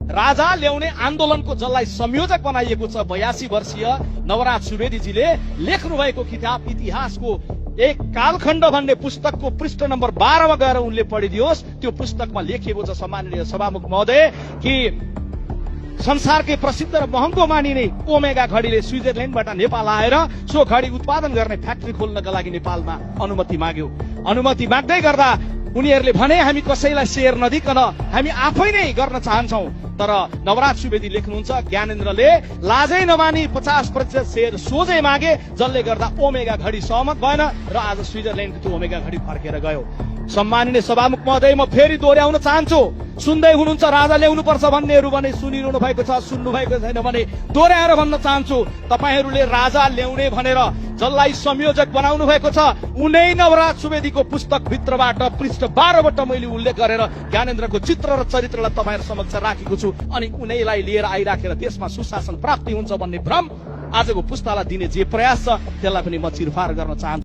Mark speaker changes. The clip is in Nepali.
Speaker 1: राजा ल्याउने आन्दोलनको जसलाई संयोजक बनाइएको छ 82 वर्षीय नवराज सुवेदीजीले लेख्नु भएको किताब इतिहासको एक कालखण्ड भन्ने पुस्तकको पृष्ठ नम्बर 12 मा गएर उनले पढिदियोस्। त्यो पुस्तकमा लेखिएको छ सम्माननीय सभामुख महोदय कि संसारकै प्रसिद्ध र महँगो मानिने ओमेगा घडीले स्विजरल्यान्डबाट नेपाल आएर सो घडी उत्पादन गर्ने फ्याक्ट्री खोल्नका लागि नेपालमा अनुमति माग्यो। अनुमति माग्दै गर्दा उनीहरूले भने हामी कसैलाई शेयर नदिकन हामी आफै नै गर्न चाहन्छौं। तर नवराज सुवेदी लेख्नुहुन्छ ज्ञानेन्द्रले लाजै नमानी 50% शेयर सोझै मागे, जसले गर्दा ओमेगा घडी सहमत भएन र आज स्विजरल्यान्डको त्यो ओमेगा घडी फर्केर गयो। सम्माननीय सभामुख महोदय, म फेरि दोहोर्याउन चाहन्छु, सुन्दै हुनुहुन्छ राजा ल्याउनु पर्छ भन्नेहरू भने सुनिरहनु भएको छ, सुन्नु भएको छैन भने दोहोर्याएर भन्न चाहन्छु, तपाईहरूले राजा ल्याउने भनेर जसलाई संयोजक बनाउनु भएको छ उनै नवराज सुवेदीको पुस्तक भित्रबाट पृष्ठ 12 बाट मैले उल्लेख गरेर ज्ञानेन्द्रको चित्र र चरित्रलाई तपाईहरु समक्ष राखेको छु। अनि उनैलाई लिएर आइराखेर देशमा सुशासन प्राप्ति हुन्छ भन्ने भ्रम आजको पुस्तालाई दिने जे प्रयास छ त्यसलाई पनि म चिरफार गर्न चाहन्छु।